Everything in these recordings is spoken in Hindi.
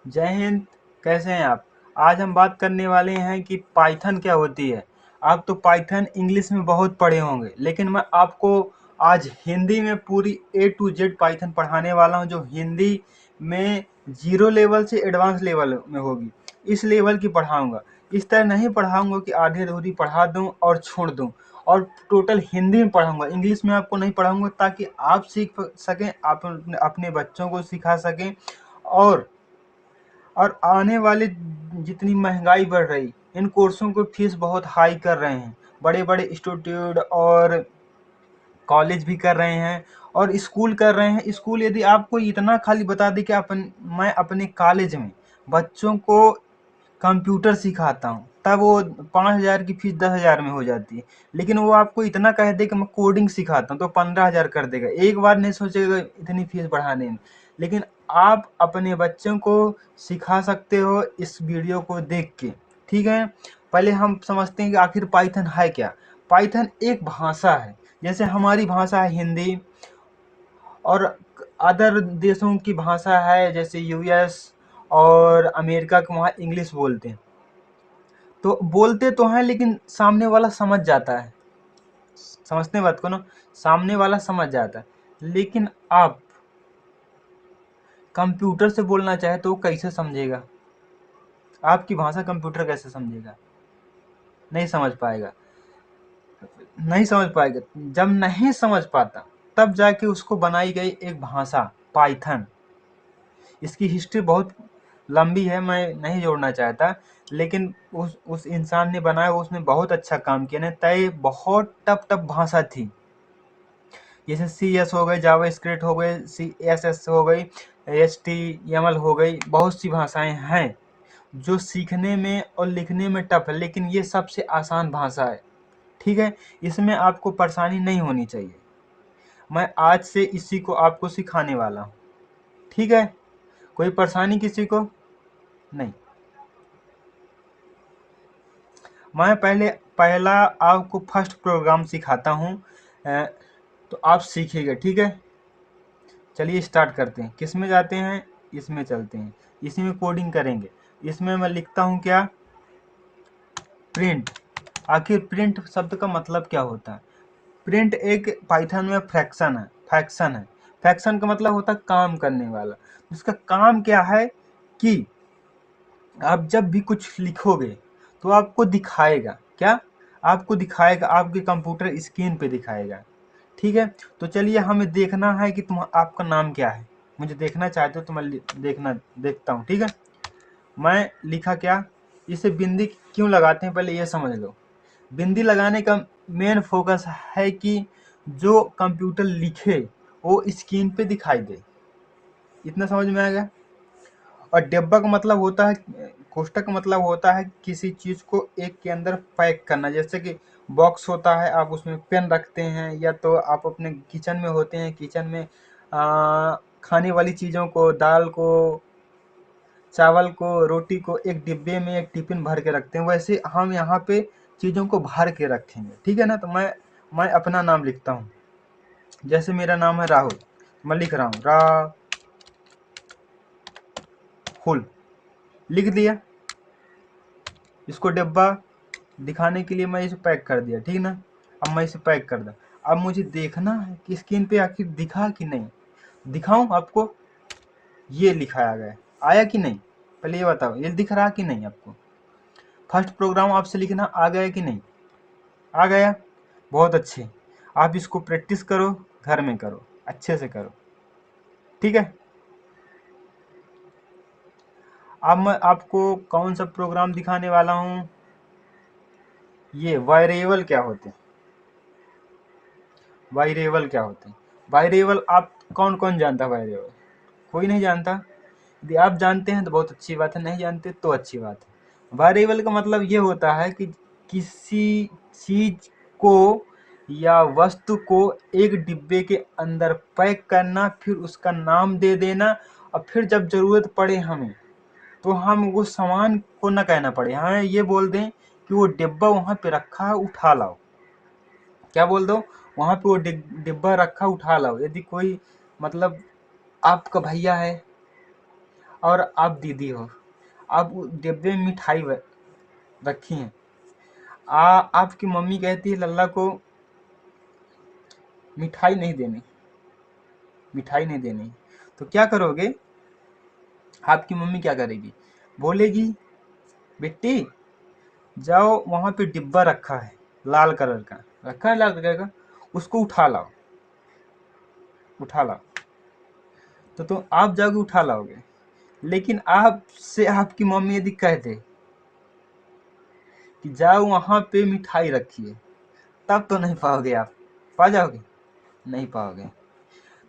जय हिंद। कैसे हैं आप? आज हम बात करने वाले हैं कि पाइथन क्या होती है। आप तो पाइथन इंग्लिश में बहुत पढ़े होंगे, लेकिन मैं आपको आज हिंदी में पूरी ए टू जेड पाइथन पढ़ाने वाला हूं, जो हिंदी में जीरो लेवल से एडवांस लेवल में होगी। इस लेवल की पढ़ाऊंगा। इस तरह नहीं पढ़ाऊंगा कि आधी अधूरी पढ़ा दूं और छोड़ दूं, और टोटल हिंदी में पढ़ाऊंगा, इंग्लिश में आपको नहीं पढ़ाऊंगा, ताकि आप सीख सकें, आप अपने बच्चों को सिखा सकें। और आने वाले जितनी महंगाई बढ़ रही, इन कोर्सों की फीस बहुत हाई कर रहे हैं। बड़े बड़े इंस्टीट्यूट और कॉलेज भी कर रहे हैं और स्कूल कर रहे हैं। स्कूल यदि आपको इतना खाली बता दें कि मैं अपने कॉलेज में बच्चों को कंप्यूटर सिखाता हूँ, तब वो 5,000 की फीस 10,000 में हो जाती है। लेकिन वो आपको इतना कह दे कि मैं कोडिंग सिखाता हूँ, तो 15,000 कर देगा। एक बार नहीं सोचेगा इतनी फीस बढ़ाने में। लेकिन आप अपने बच्चों को सिखा सकते हो इस वीडियो को देख के। ठीक है, पहले हम समझते हैं कि आखिर पाइथन है क्या। पाइथन एक भाषा है, जैसे हमारी भाषा है हिंदी, और अदर देशों की भाषा है जैसे यूएस और अमेरिका के, वहाँ इंग्लिश बोलते हैं। तो बोलते तो हैं, लेकिन सामने वाला समझ जाता है। समझते हैं बात को ना, सामने वाला समझ जाता है। लेकिन आप कंप्यूटर से बोलना चाहे तो वो कैसे समझेगा? आपकी भाषा कंप्यूटर कैसे समझेगा? नहीं समझ पाएगा। नहीं समझ पाएगा। जब नहीं समझ पाता, तब जाके उसको बनाई गई एक भाषा पाइथन। इसकी हिस्ट्री बहुत लंबी है, मैं नहीं जोड़ना चाहता, लेकिन उस इंसान ने बनाया, उसने बहुत अच्छा काम किया। ने तय बहुत टफ टफ भाषा थी, जैसे सी एस हो गई, जावा स्क्रिप्ट हो गई, सी एस एस हो गई, एच टी एम एल हो गई। बहुत सी भाषाएं हैं जो सीखने में और लिखने में टफ है, लेकिन ये सबसे आसान भाषा है। ठीक है, इसमें आपको परेशानी नहीं होनी चाहिए। मैं आज से इसी को आपको सिखाने वाला हूँ। ठीक है, कोई परेशानी किसी को नहीं। मैं पहला आपको फर्स्ट प्रोग्राम सिखाता हूँ, तो आप सीखिएगा। ठीक है, चलिए स्टार्ट करते हैं। किस में जाते हैं? इसमें चलते हैं। इसी में कोडिंग करेंगे। इसमें मैं लिखता हूँ क्या? प्रिंट। आखिर प्रिंट शब्द का मतलब क्या होता है? प्रिंट एक पाइथन में फ्रैक्शन है। फ्रैक्शन का मतलब होता है काम करने वाला। इसका काम क्या है कि आप जब भी कुछ लिखोगे तो आपको दिखाएगा क्या? आपको दिखाएगा, आपके कंप्यूटर स्क्रीन पे दिखाएगा। ठीक है, तो चलिए, हमें देखना है कि आपका नाम क्या है। मुझे देखना चाहते हो तो मैं देखता हूँ। ठीक है, मैं लिखा क्या? इसे बिंदी क्यों लगाते हैं, पहले ये समझ लो। बिंदी लगाने का मेन फोकस है कि जो कंप्यूटर लिखे वो स्क्रीन पे दिखाई दे। इतना समझ में आ गया? और डिब्बा का मतलब होता है, कोष्ठक का मतलब होता है किसी चीज को एक के अंदर पैक करना। जैसे कि बॉक्स होता है, आप उसमें पेन रखते हैं, या तो आप अपने किचन में होते हैं, किचन में खाने वाली चीजों को, दाल को, चावल को, रोटी को एक डिब्बे में, एक टिफिन भर के रखते हैं। वैसे हम यहाँ पे चीजों को भर के रखेंगे। ठीक है ना, तो मैं अपना नाम लिखता हूँ। जैसे मेरा नाम है राहुल, मैं लिख रहा हूँ राहुल, लिख दिया। इसको डिब्बा दिखाने के लिए मैं इसे पैक कर दिया। ठीक ना, अब मैं इसे पैक कर दूँ। अब मुझे देखना है कि स्क्रीन पे आखिर दिखा कि नहीं। दिखाऊं आपको? ये लिखाया गया, आया कि नहीं? पहले ये बताओ, ये दिख रहा कि नहीं आपको? फर्स्ट प्रोग्राम आपसे लिखना आ गया कि नहीं? आ गया, बहुत अच्छे। आप इसको प्रैक्टिस करो, घर में करो, अच्छे से करो। ठीक है, अब मैं आपको कौन सा प्रोग्राम दिखाने वाला हूँ। ये वेरिएबल क्या होते हैं? वेरिएबल क्या होते हैं? वेरिएबल आप कौन कौन जानता है वेरिएबल? कोई नहीं जानता? यदि आप जानते हैं तो बहुत अच्छी बात है, नहीं जानते तो अच्छी बात है। वेरिएबल का मतलब ये होता है कि किसी चीज को या वस्तु को एक डिब्बे के अंदर पैक करना, फिर उसका नाम दे देना, और फिर जब जरूरत पड़े हमें, तो हम वो सामान को न कहना पड़े, हमें ये बोल दें कि वो डिब्बा वहां पे रखा है, उठा लाओ। क्या बोल दो? वहां पे वो डिब्बा रखा, उठा लाओ। यदि कोई, मतलब आपका भैया है, और आप दीदी हो, आप डिब्बे में मिठाई रखी है। आपकी मम्मी कहती है लल्ला को मिठाई नहीं देनी, मिठाई नहीं देनी, तो क्या करोगे? आपकी मम्मी क्या करेगी? बोलेगी बेटी जाओ वहां पे डिब्बा रखा है, लाल कलर का रखा है, लाल कलर का, उसको उठा लाओ, उठा लाओ। तो आप जाओगे उठा लाओगे। लेकिन आपसे आपकी मम्मी यदि कह दे कि जाओ वहां पे मिठाई रखी है, तब तो नहीं पाओगे आप? पा जाओगे? नहीं पाओगे।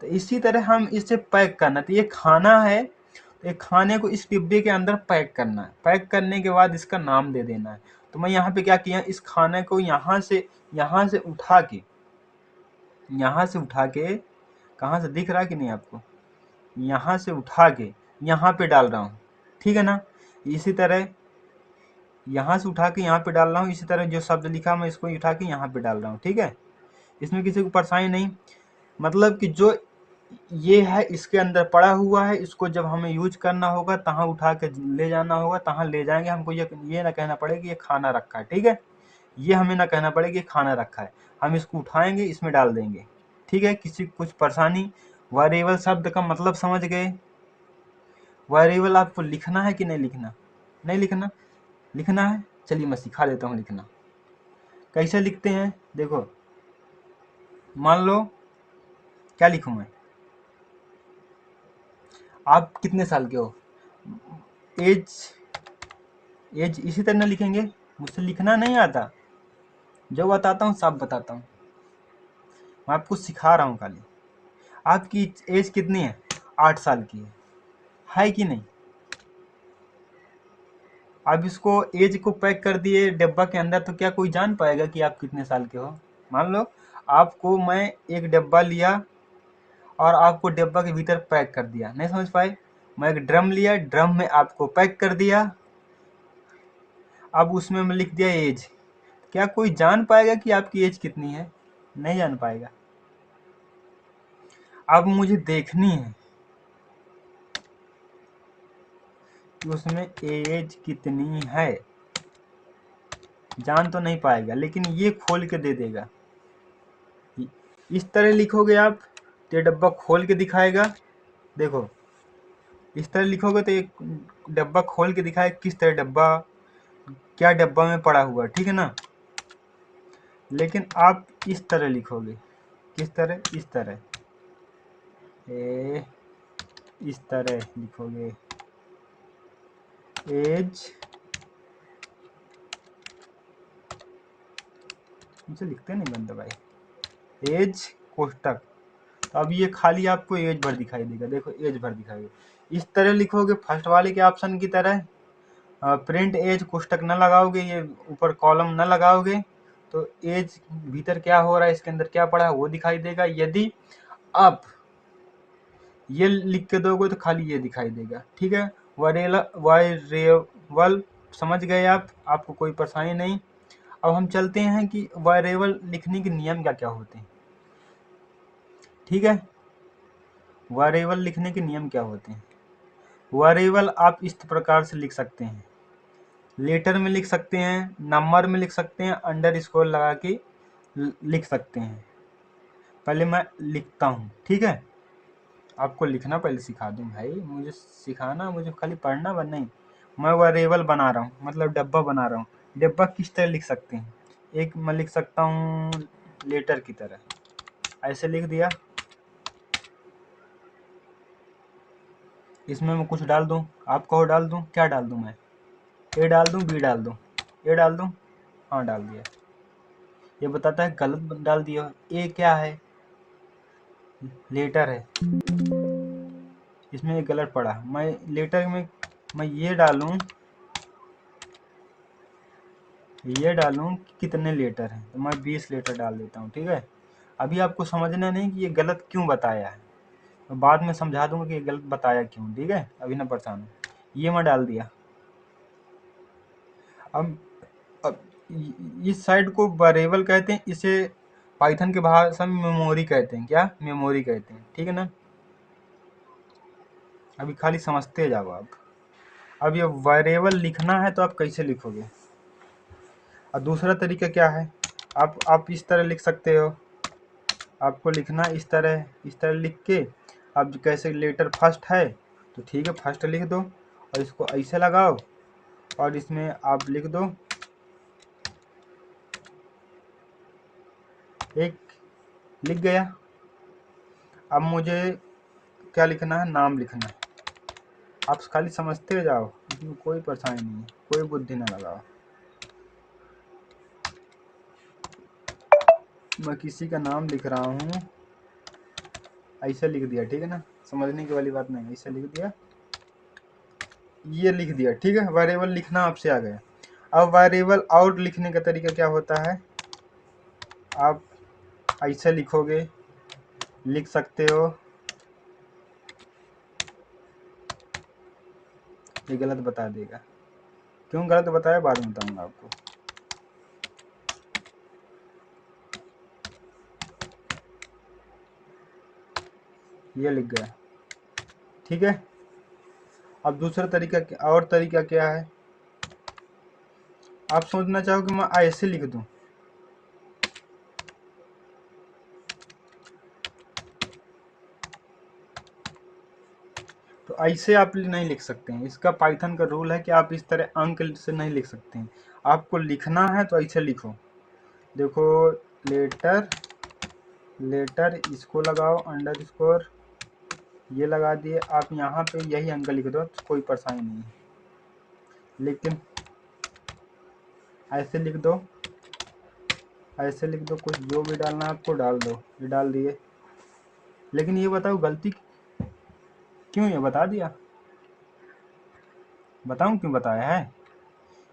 तो इसी तरह हम इसे पैक करना, तो ये खाना है, तो ये खाने को इस डिब्बे के अंदर पैक करना है। पैक करने के बाद इसका नाम दे देना है। तो मैं यहाँ पे क्या किया, इस खाने को यहाँ से उठा के, यहाँ से उठा के, कहाँ से दिख रहा है कि नहीं आपको? यहाँ से उठा के यहाँ पे डाल रहा हूँ, ठीक है ना? इसी तरह यहाँ से उठा के यहाँ पे डाल रहा हूँ। इसी तरह जो शब्द लिखा मैं इसको उठा के यहाँ पे डाल रहा हूँ, ठीक है? इसमें किसी को परेशानी नहीं। मतलब कि जो ये है इसके अंदर पड़ा हुआ है, इसको जब हमें यूज करना होगा तहाँ उठा के ले जाना होगा, तहाँ ले जाएंगे। हमको ये ना कहना पड़े कि ये खाना रखा है, ठीक है? ये हमें ना कहना पड़े कि ये खाना रखा है, हम इसको उठाएंगे, इसमें डाल देंगे, ठीक है? किसी कुछ परेशानी? वेरिएबल शब्द का मतलब समझ गए? वेरिएबल आपको लिखना है कि नहीं लिखना? नहीं लिखना? लिखना है, चलिए मैं सिखा देता हूँ लिखना। कैसे लिखते हैं देखो, मान लो क्या लिखूं मैं, आप कितने साल के हो, एज, एज इसी तरह ना लिखेंगे? मुझसे लिखना नहीं आता, जो बताता हूँ सब बताता हूँ, मैं आपको सिखा रहा हूँ खाली। आपकी एज कितनी है? 8 साल की है कि नहीं? आप इसको एज को पैक कर दिए डब्बा के अंदर, तो क्या कोई जान पाएगा कि आप कितने साल के हो? मान लो आपको मैं एक डब्बा लिया और आपको डब्बा के भीतर पैक कर दिया, नहीं समझ पाए? मैं एक ड्रम लिया, ड्रम में आपको पैक कर दिया, अब उसमें मैं लिख दिया एज। क्या कोई जान पाएगा कि आपकी एज कितनी है? नहीं जान पाएगा। अब मुझे देखनी है कि उसमें एज कितनी है। जान तो नहीं पाएगा, लेकिन ये खोल के दे देगा। इस तरह लिखोगे आप तो ये डब्बा खोल के दिखाएगा। देखो इस तरह लिखोगे तो एक डब्बा खोल के दिखाएगा किस तरह डब्बा, क्या डब्बा में पड़ा हुआ, ठीक है ना? लेकिन आप इस तरह लिखोगे, किस तरह? इस तरह, इस तरह लिखोगे, एज, मुझे लिखते नहीं बंदा भाई, एज कोष्टक। तो अब ये खाली आपको एज भर दिखाई देगा, देखो एज भर दिखाई देगा। इस तरह लिखोगे फर्स्ट वाले के ऑप्शन की तरह, प्रिंट एज कोष्टक न लगाओगे, ये ऊपर कॉलम न लगाओगे, तो एज भीतर क्या हो रहा है, इसके अंदर क्या पड़ा है वो दिखाई देगा। यदि आप ये लिख के दोगे तो खाली ये दिखाई देगा, ठीक है? वेरिएबल समझ गए आप? आपको कोई परेशानी नहीं। अब हम चलते हैं कि वेरिएबल लिखने के नियम क्या क्या होते हैं, ठीक है? वेरिएबल लिखने के नियम क्या होते हैं? वेरिएबल आप इस प्रकार से लिख सकते हैं, लेटर में लिख सकते हैं, नंबर में लिख सकते हैं, अंडर स्कोर लगा के लिख सकते हैं। पहले मैं लिखता हूँ, ठीक है? आपको लिखना पहले सिखा दूँ भाई, मुझे सिखाना, मुझे खाली पढ़ना बन नहीं। मैं वेरिएबल बना रहा हूँ, मतलब डब्बा बना रहा हूँ। डब्बा किस तरह लिख सकते हैं? एक मैं लिख सकता हूँ लेटर की तरह, ऐसे लिख दिया। इसमें मैं कुछ डाल दूँ, आप कहो डाल दूँ, क्या डाल दूँ मैं? ए डाल दूँ, बी डाल दूँ, ए डाल दूँ? हाँ डाल दिया। ये बताता है गलत डाल दिया। ए क्या है? लेटर है, इसमें एक गलत पड़ा। मैं लेटर में मैं ये डालूं कि कितने लेटर हैं, तो मैं 20 लेटर डाल देता हूँ, ठीक है? अभी आपको समझना नहीं कि ये गलत क्यों बताया है, मैं बाद में समझा दूंगा कि ये गलत बताया क्यों, ठीक है? अभी ना परेशान हो। ये मैं डाल दिया। अब इस साइड को वेरिएबल कहते हैं, इसे पाइथन के भाषा में मेमोरी कहते हैं। क्या? मेमोरी कहते हैं, ठीक है ना? अभी खाली समझते जाओ आप। अब ये वेरिएबल लिखना है तो आप कैसे लिखोगे। और दूसरा तरीका क्या है, आप इस तरह लिख सकते हो। आपको लिखना इस तरह लिख के, आप कैसे लेटर फर्स्ट है तो ठीक है फर्स्ट लिख दो और इसको ऐसे लगाओ और इसमें आप लिख दो एक, लिख गया। अब मुझे क्या लिखना है, नाम लिखना है। आप खाली समझते जाओ, इसमें कोई परेशानी नहीं है, कोई बुद्धि ना लगाओ। मैं किसी का नाम लिख रहा हूँ, ऐसे लिख दिया, ठीक है ना, समझने की वाली बात नहीं, ऐसे लिख दिया, ये लिख दिया, ठीक है। वेरिएबल लिखना आपसे आ गया। अब वेरिएबल आउट लिखने का तरीका क्या होता है, आप ऐसे लिखोगे, लिख सकते हो। ये गलत बता देगा, क्यों गलत बताया बाद में बताऊंगा आपको। ये लिख गया, ठीक है। अब दूसरा तरीका और तरीका क्या है, आप सोचना चाहो कि मैं ऐसे लिख दूं, तो ऐसे आप नहीं लिख सकते हैं। इसका पाइथन का रूल है कि आप इस तरह अंक से नहीं लिख सकते हैं। आपको लिखना है तो ऐसे लिखो, देखो लेटर, लेटर इसको लगाओ अंडर स्कोर, ये लगा दिए, आप यहाँ पे यही अंक लिख दो, कोई परेशानी नहीं है। लेकिन ऐसे लिख दो, ऐसे लिख दो, कुछ जो भी डालना है आपको डाल दो, ये डाल दिए। लेकिन ये बताओ गलती क्यों, ये बता दिया, बताऊं क्यों बताया है।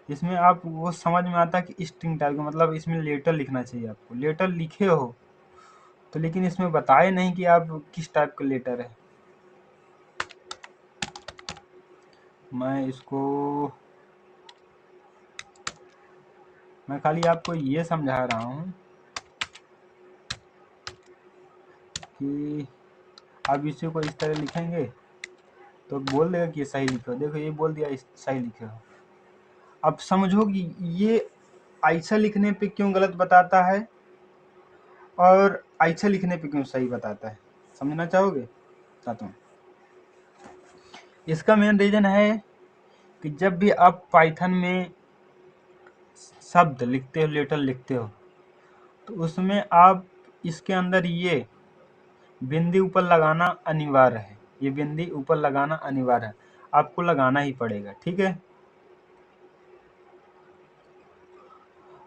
इसमें आप वो समझ में आता है कि स्ट्रिंग टाइप का, मतलब इसमें लेटर लिखना चाहिए आपको, लेटर लिखे हो तो, लेकिन इसमें बताए नहीं कि आप किस टाइप का लेटर है। मैं खाली आपको ये समझा रहा हूँ कि आप इसी को इस तरह लिखेंगे तो बोल देगा कि ये सही लिखो, देखो ये बोल दिया सही लिखे हो। अब समझो कि ये ऐसा लिखने पे क्यों गलत बताता है और ऐसा लिखने पे क्यों सही बताता है, समझना चाहोगे साथ में। इसका मेन रीजन है कि जब भी आप पाइथन में शब्द लिखते हो, लेटर लिखते हो, तो उसमें आप इसके अंदर ये बिंदी ऊपर लगाना अनिवार्य है, ये बिंदी ऊपर लगाना अनिवार्य है, आपको लगाना ही पड़ेगा, ठीक है।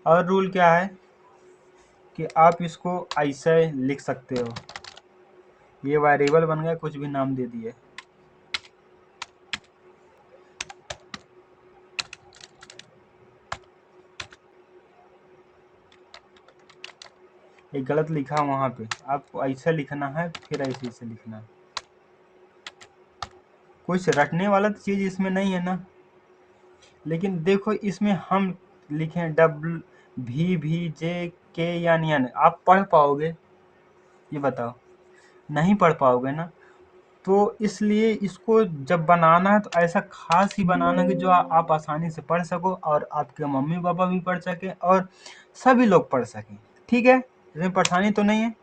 और रूल क्या है कि आप इसको ऐसे लिख सकते हो, ये वेरिएबल बन गया, कुछ भी नाम दे दिए। ये गलत लिखा वहां पे, आपको ऐसा लिखना है, फिर ऐसे लिखना है। कुछ रटने वाला तो चीज इसमें नहीं है ना। लेकिन देखो इसमें हम लिखे VVJK यानी आप पढ़ पाओगे, ये बताओ, नहीं पढ़ पाओगे ना। तो इसलिए इसको जब बनाना है तो ऐसा खास ही बनाना कि जो आप आसानी से पढ़ सको और आपके मम्मी पापा भी पढ़ सके और सभी लोग पढ़ सकें, ठीक है। इसमें परेशानी तो नहीं है।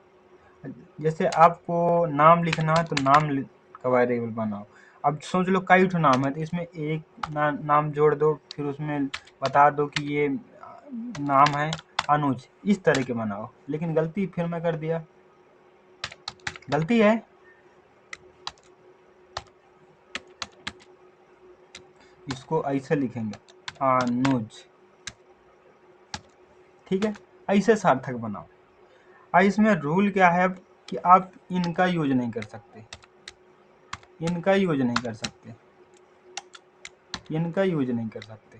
जैसे आपको नाम लिखना है तो नाम का वेरिएबल बनाओ। अब सोच लो कई ठो नाम है तो इसमें एक नाम जोड़ दो, फिर उसमें बता दो कि ये नाम है अनुज, इस तरह के बनाओ। लेकिन गलती फिर मैं कर दिया, गलती है। इसको ऐसे लिखेंगे अनुज, ठीक है, ऐसे सार्थक बनाओ। अब इसमें रूल क्या है अब कि आप इनका यूज नहीं कर सकते, इनका यूज नहीं कर सकते, इनका यूज नहीं कर सकते,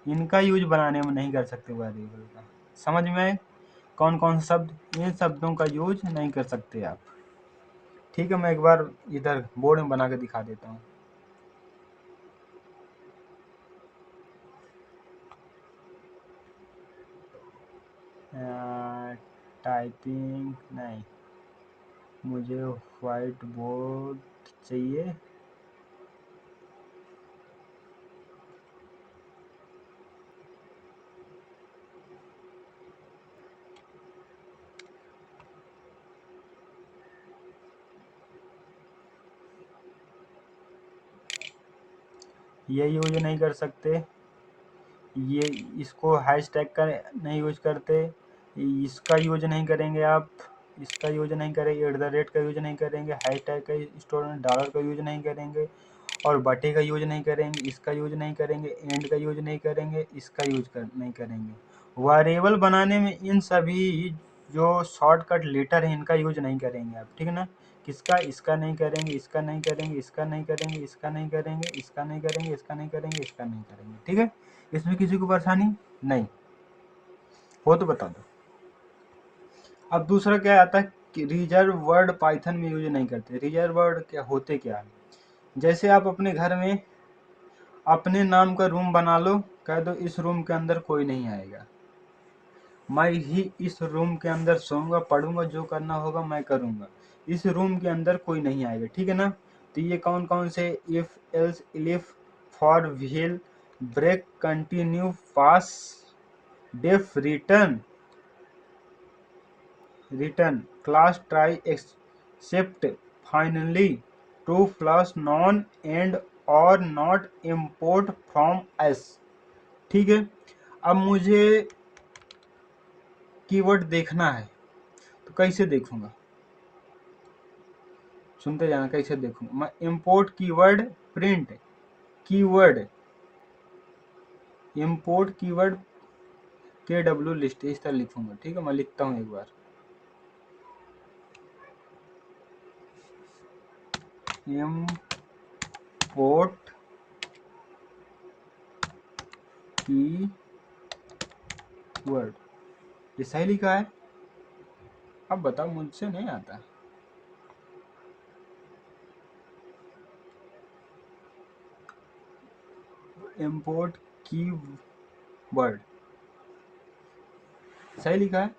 इनका यूज बनाने में नहीं कर सकते वेरिएबल का। समझ में कौन कौन से शब्द, इन शब्दों का यूज नहीं कर सकते आप, ठीक है। मैं एक बार इधर बोर्ड में बना के दिखा देता हूँ। टाइपिंग नहीं, मुझे व्हाइट बोर्ड चाहिए। ये यूज नहीं कर सकते, ये इसको हैशटैग का नहीं यूज करते, इसका यूज नहीं करेंगे आप, इसका यूज नहीं करेंगे, @ का यूज नहीं करेंगे, हैशटैग का स्टोर डॉलर का यूज नहीं करेंगे, और बटे का यूज नहीं करेंगे, इसका यूज नहीं करेंगे, एंड का यूज नहीं करेंगे, इसका नहीं करेंगे। वेरिएबल बनाने में इन सभी जो शॉर्टकट लेटर है इनका यूज नहीं करेंगे आप, ठीक है ना। किसका, इसका नहीं करेंगे, इसका नहीं करेंगे, इसका नहीं करेंगे, इसका नहीं करेंगे, इसका नहीं करेंगे, इसका नहीं करेंगे, इसका नहीं करेंगे, ठीक है। इसमें किसी को परेशानी नहीं हो तो बता दो। अब दूसरा क्या आता है कि रिजर्व वर्ड पाइथन में यूज नहीं करते। रिजर्व वर्ड क्या होते क्या है, जैसे आप अपने घर में अपने नाम का रूम बना लो, कह दो इस रूम के अंदर कोई नहीं आएगा, मैं ही इस रूम के अंदर सोऊंगा, पढ़ूंगा, जो करना होगा मैं करूंगा, इस रूम के अंदर कोई नहीं आएगा, ठीक है ना। तो ये कौन कौन से if, else, elif, for, while, break, continue, pass, def, return, class, try, except, finally, true, plus, none, and, or, not, import, from, as, ठीक है। अब मुझे कीवर्ड देखना है तो कैसे देखूंगा, सुनते जाना, कैसे देखूंगा मैं। Import keyword, print keyword, import keyword KW list, इस तरह लिखूंगा, ठीक है। मैं लिखता हूँ एक बार, इंपोर्ट कीवर्ड, ये सही लिखा है। अब बताओ, मुझसे नहीं आता। इंपोर्ट कीवर्ड सही लिखा है।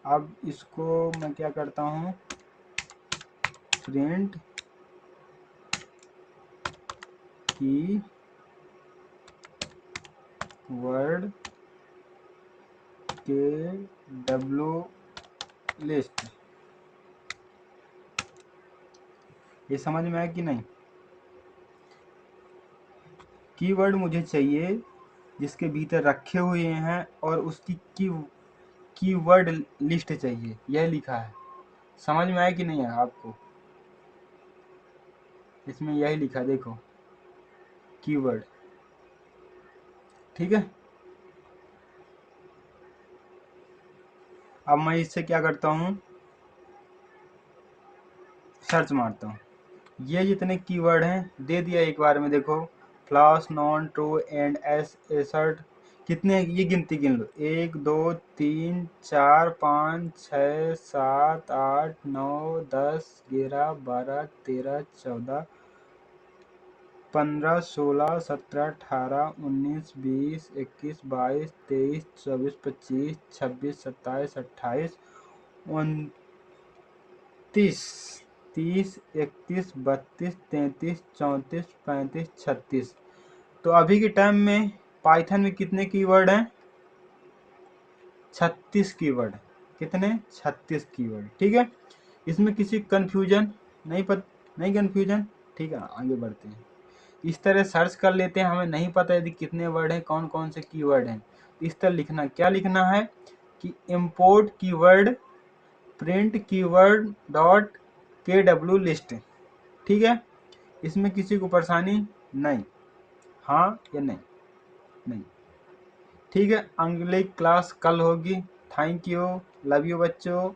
अब इसको मैं क्या करता हूँ, प्रिंट की वर्ड KW लिस्ट, ये समझ में आया कि नहीं। कीवर्ड मुझे चाहिए जिसके भीतर रखे हुए हैं और उसकी कीवर्ड लिस्ट चाहिए, यह लिखा है। समझ में आया कि नहीं है आपको, इसमें यही लिखा, देखो कीवर्ड, ठीक है। अब मैं इससे क्या करता हूँ, सर्च मारता हूँ, ये जितने कीवर्ड हैं दे दिया एक बार में, देखो floss, non, true, and, S, एसर्ट, कितने, ये गिनती गिन लो, 1 2 3 4 5 6 7 8 9 10 11 12 13 14 15 16 17 18 19 20 21 22 23 24 25 26 27 28 29 30 31 32 33 34 35 36। तो अभी के टाइम में पाइथन में कितने कीवर्ड हैं, 36 कीवर्ड। कितने, 36 कीवर्ड, ठीक है। इसमें किसी कंफ्यूजन नहीं कंफ्यूजन, ठीक है। आगे बढ़ते हैं, इस तरह सर्च कर लेते हैं, हमें नहीं पता यदि कितने वर्ड हैं, कौन कौन से कीवर्ड हैं, इस तरह लिखना, क्या लिखना है कि import keyword, print keyword dot KW list, ठीक है। इसमें किसी को परेशानी नहीं, हाँ या नहीं, नहीं, ठीक है। अगली क्लास कल होगी। थैंक यू, लव यू बच्चों।